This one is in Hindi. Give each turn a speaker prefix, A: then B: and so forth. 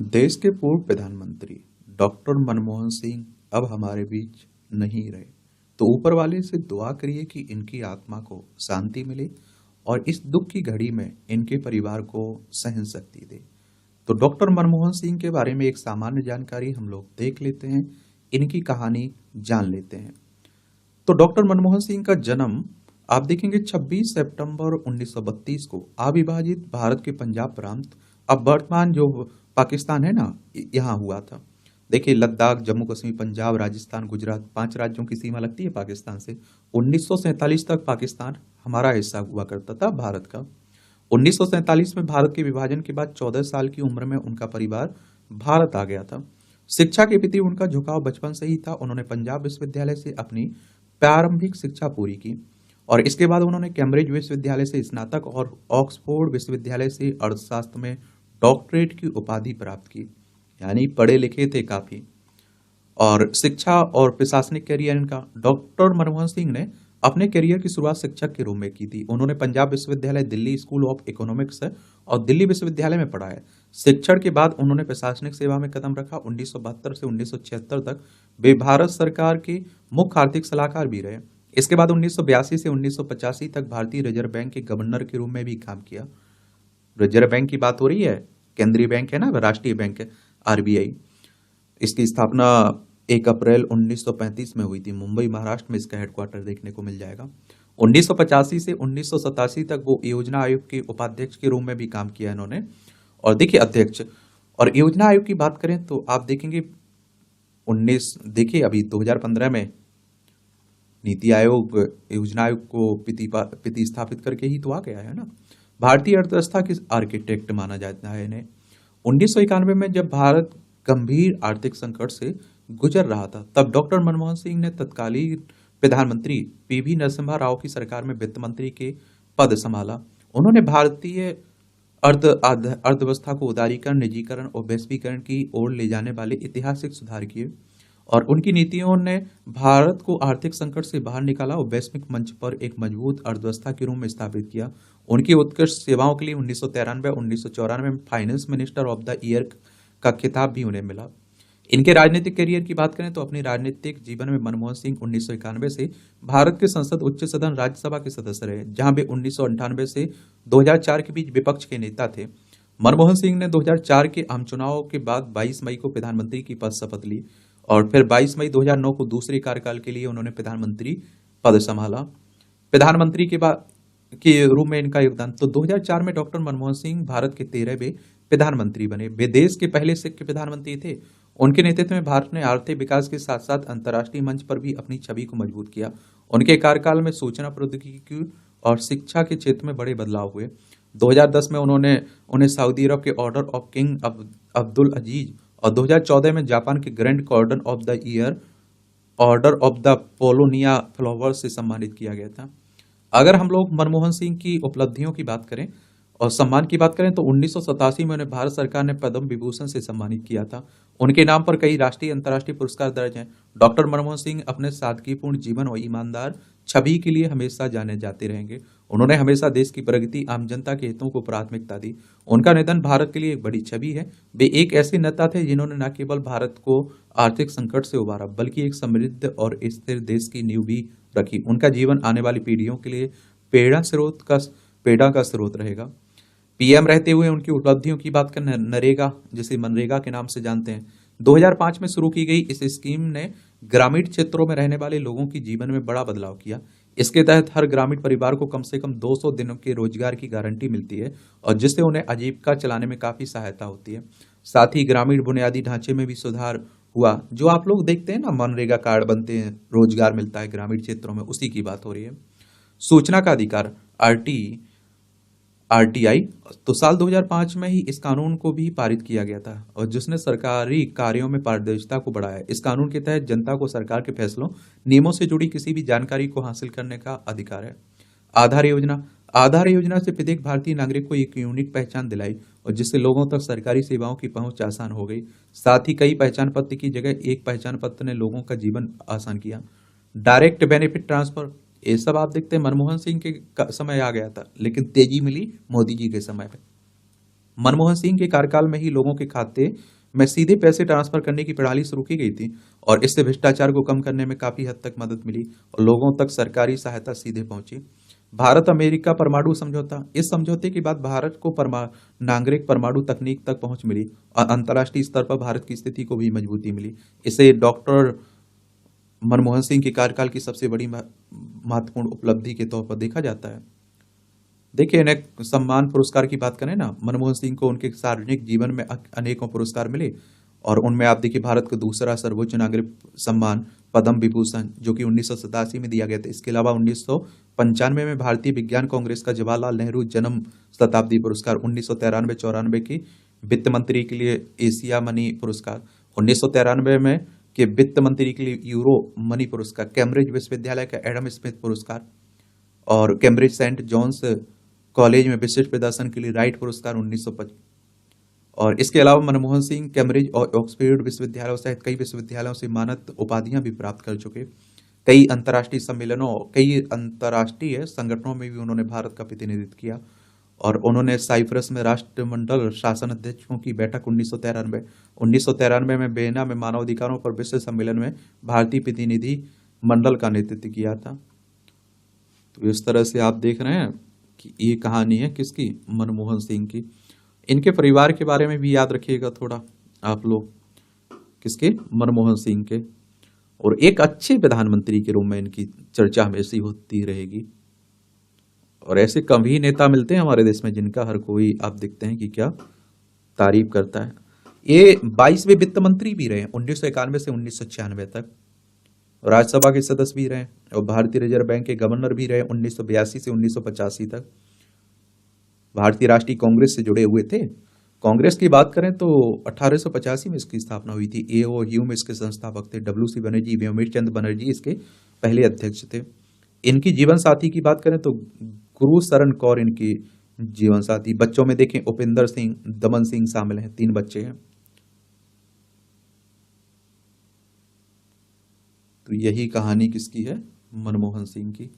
A: देश के पूर्व प्रधानमंत्री डॉक्टर मनमोहन सिंह अब हमारे बीच नहीं रहे। तो ऊपर वाले से दुआ करिए कि इनकी आत्मा को शांति मिले और इस दुख की घड़ी में इनके परिवार को सहन शक्ति दे। तो डॉक्टर मनमोहन सिंह के बारे में एक सामान्य जानकारी हम लोग देख लेते हैं, इनकी कहानी जान लेते हैं। तो डॉक्टर मनमोहन सिंह का जन्म आप देखेंगे 26 सितंबर 1932 को अविभाजित भारत के पंजाब प्रांत, अब वर्तमान जो पाकिस्तान है ना, यहाँ हुआ था। देखिए, लद्दाख, जम्मू कश्मीर, पंजाब, राजस्थान, गुजरात, 5 राज्यों की सीमा लगती है पाकिस्तान से। 1947 तक पाकिस्तान हमारा हिस्सा हुआ करता था भारत का। 1947 में भारत के विभाजन के बाद 14 साल की उम्र में उनका परिवार भारत आ गया था। शिक्षा के प्रति उनका झुकाव बचपन से ही था। उन्होंने पंजाब विश्वविद्यालय से अपनी प्रारंभिक शिक्षा पूरी की और इसके बाद उन्होंने कैम्ब्रिज विश्वविद्यालय से स्नातक और ऑक्सफोर्ड विश्वविद्यालय से अर्थशास्त्र में डॉक्टरेट की उपाधि प्राप्त की। यानी पढ़े लिखे थे काफी। और शिक्षा और प्रशासनिक करियर इनका, डॉक्टर मनमोहन सिंह ने अपने करियर की शुरुआत शिक्षक के रूप में की थी। उन्होंने पंजाब विश्वविद्यालय, दिल्ली स्कूल ऑफ इकोनॉमिक्स और दिल्ली विश्वविद्यालय में पढ़ा है। शिक्षण के बाद उन्होंने प्रशासनिक सेवा में कदम रखा। 1972 से 1976 तक वे भारत सरकार के मुख्य आर्थिक सलाहकार भी रहे। इसके बाद 1982 से 1985 तक भारतीय रिजर्व बैंक के गवर्नर के रूप में भी काम किया। रिजर्व बैंक की बात हो रही है, केंद्रीय बैंक है ना, राष्ट्रीय बैंक है, आरबीआई। इसकी स्थापना 1 अप्रैल 1935 में हुई थी। मुंबई, महाराष्ट्र में इसका हेडक्वार्टर देखने को मिल जाएगा। 1985 से 1987 तक वो योजना आयोग के उपाध्यक्ष के रूप में भी काम किया इन्होंने। और देखिए, अध्यक्ष और योजना आयोग की बात करें तो आप देखेंगे 19 देखिए अभी 2015 में नीति आयोग योजना आयोग को प्रतिस्थापित करके ही तो आ गया है ना। भारतीय अर्थव्यवस्था के आर्किटेक्ट माना जाता है इन्हें। 1991 में जब भारत गंभीर आर्थिक संकट से गुजर रहा था, तब डॉक्टर मनमोहन सिंह ने तत्कालीन प्रधानमंत्री पीवी नरसिम्हा राव की सरकार में वित्त मंत्री के पद संभाला। उन्होंने भारतीय अर्थव्यवस्था को उदारीकरण, निजीकरण और वैश्वीकरण की ओर ले जाने वाले ऐतिहासिक सुधार किए और उनकी नीतियों ने भारत को आर्थिक संकट से बाहर निकाला और वैश्विक मंच पर एक मजबूत अर्थव्यवस्था के रूप में स्थापित किया। उनकी उत्कृष्ट सेवाओं के लिए 1993-1994 में finance minister of the year का खिताब भी उन्हें मिला। इनके राजनीतिक करियर की बात करें तो अपने राजनीतिक जीवन में मनमोहन सिंह 1991 से भारत के संसद, उच्च सदन, राज्यसभा के सदस्य रहे, जहां वे 1998 से 2004 के बीच विपक्ष के नेता थे। मनमोहन सिंह ने 2004 के आम चुनाव के बाद 22 मई को प्रधानमंत्री की पद शपथ ली और फिर 22 मई 2009 को दूसरे कार्यकाल के लिए उन्होंने प्रधानमंत्री पद संभाला। प्रधानमंत्री के बाद के रूप में इनका योगदान, तो 2004 में डॉक्टर मनमोहन सिंह भारत के 13वें प्रधानमंत्री बने। वे देश के पहले सिख प्रधानमंत्री थे। उनके नेतृत्व में भारत ने आर्थिक विकास के साथ साथ अंतर्राष्ट्रीय मंच पर भी अपनी छवि को मजबूत किया। उनके कार्यकाल में सूचना प्रौद्योगिकी और शिक्षा के क्षेत्र में बड़े बदलाव हुए। 2010 में उन्हें सऊदी अरब के order of king Abdul Aziz और 2014 में जापान के grand cordon of the year, order of the Paulownia flowers से सम्मानित किया गया था। अगर हम लोग मनमोहन सिंह की उपलब्धियों की बात करें और सम्मान की बात करें तो 1987 में उन्हें भारत सरकार ने पद्म विभूषण से सम्मानित किया था। उनके नाम पर कई राष्ट्रीय अंतर्राष्ट्रीय पुरस्कार दर्ज हैं। डॉक्टर मनमोहन सिंह अपने सादगीपूर्ण जीवन और ईमानदार छवि के लिए हमेशा जाने जाते रहेंगे। उन्होंने हमेशा देश की प्रगति, आम जनता के हितों को प्राथमिकता दी। उनका निधन भारत के लिए एक बड़ी छवि है। वे एक ऐसे नेता थे जिन्होंने न केवल भारत को आर्थिक संकट से उबारा, बल्कि एक समृद्ध और स्थिर देश की नींव भी रखी। उनका जीवन आने वाली पीढ़ियों के लिए प्रेरणा का स्रोत रहेगा। पीएम रहते हुए उनकी उपलब्धियों की बात करें, नरेगा, जिसे मनरेगा के नाम से जानते हैं, 2005 में शुरू की गई इस स्कीम ने ग्रामीण क्षेत्रों में रहने वाले लोगों की जीवन में बड़ा बदलाव किया। इसके तहत हर ग्रामीण परिवार को कम से कम 200 दिनों के रोजगार की गारंटी मिलती है और जिससे उन्हें आजीविका चलाने में काफी सहायता होती है। साथ ही ग्रामीण बुनियादी ढांचे में भी सुधार हुआ। जो आप लोग देखते हैं ना, मनरेगा कार्ड बनते हैं, रोजगार मिलता है ग्रामीण क्षेत्रों में, उसी की बात हो रही है। सूचना का अधिकार, आरटीआई, तो साल 2005 में ही इस कानून को भी पारित किया गया था और जिसने सरकारी कार्यों में पारदर्शिता को बढ़ाया। इस कानून के तहत जनता को सरकार के फैसलों, नियमों से जुड़ी किसी भी जानकारी को हासिल करने का अधिकार है। आधार योजना से प्रत्येक भारतीय नागरिक को एक यूनिक पहचान दिलाई और जिससे लोगों तक सरकारी सेवाओं की पहुंच आसान हो गई। साथ ही कई पहचान पत्र की जगह एक पहचान पत्र ने लोगों का जीवन आसान किया। डायरेक्ट बेनिफिट ट्रांसफर, ये सब आप देखते हैं मनमोहन सिंह के समय आ गया था, लेकिन तेजी मिली मोदी जी के समय पे। मनमोहन सिंह के कार्यकाल में ही लोगों के खाते में सीधे पैसे ट्रांसफर करने की प्रणाली शुरू की गई थी और इससे भ्रष्टाचार को कम करने में काफी हद तक मदद मिली और लोगों तक सरकारी सहायता सीधे पहुंची। भारत अमेरिका परमाणु समझौता, इस समझौते के बाद भारत को नागरिक परमाणु तकनीक तक पहुंच मिली और अंतर्राष्ट्रीय स्तर पर भारत की स्थिति को भी मजबूती मिली। इसे डॉक्टर मनमोहन सिंह के कार्यकाल की सबसे बड़ी महत्वपूर्ण उपलब्धि के तौर पर देखा जाता है। देखिए, इन्हें सम्मान पुरस्कार की बात करें ना, मनमोहन सिंह को उनके सार्वजनिक जीवन में अनेकों पुरस्कार मिले और उनमें आप देखिए भारत का दूसरा सर्वोच्च नागरिक सम्मान पद्म विभूषण जो कि 1987 में दिया गया था। इसके अलावा 1995 में भारतीय विज्ञान कांग्रेस का जवाहरलाल नेहरू जन्म शताब्दी पुरस्कार, 1993-94 की वित्त मंत्री के लिए एशिया मनी पुरस्कार, 1993 में के वित्त मंत्री के लिए यूरो मनी पुरस्कार, कैम्ब्रिज विश्वविद्यालय का एडम स्मिथ पुरस्कार और कैम्ब्रिज सेंट जॉन्स कॉलेज में विशिष्ट प्रदर्शन के लिए राइट पुरस्कार 1950। और इसके अलावा मनमोहन सिंह कैम्ब्रिज और ऑक्सफोर्ड विश्वविद्यालयों सहित कई विश्वविद्यालयों से मानद उपाधियां भी प्राप्त कर चुके। कई अंतर्राष्ट्रीय सम्मेलनों, कई अंतर्राष्ट्रीय संगठनों में भी उन्होंने भारत का प्रतिनिधित्व किया और उन्होंने साइप्रस में राष्ट्रमंडल शासन अध्यक्षों की बैठक 1993 में वियना में मानवाधिकारों पर विश्व सम्मेलन में भारतीय प्रतिनिधि मंडल का नेतृत्व किया था। तो इस तरह से आप देख रहे हैं कि ये कहानी है किसकी, मनमोहन सिंह की। इनके परिवार के बारे में भी याद रखिएगा थोड़ा आप लोग, किसके, मनमोहन सिंह के। और एक अच्छे प्रधानमंत्री के रूप में इनकी चर्चा हमेशा ही होती रहेगी और ऐसे कम ही नेता मिलते हैं हमारे देश में जिनका हर कोई आप देखते हैं कि क्या तारीफ करता है। ये 22वें वित्त मंत्री भी रहे 1991 से 1996 तक, राज्यसभा के सदस्य भी रहे और भारतीय रिजर्व बैंक के गवर्नर भी रहे 1982 से 1985 तक। भारतीय राष्ट्रीय कांग्रेस से जुड़े हुए थे। कांग्रेस की बात करें तो 1885 में इसकी स्थापना हुई थी। ए.ओ. ह्यूम इसके संस्थापक थे। डब्ल्यू.सी. बनर्जी, व्योमेश चंद्र बनर्जी इसके पहले अध्यक्ष थे। इनकी जीवन साथी की बात करें तो गुरु शरण कौर इनकी जीवन साथी। बच्चों में देखें उपिंदर सिंह, दमन सिंह शामिल हैं, 3 बच्चे हैं। तो यही कहानी किसकी है, मनमोहन सिंह की।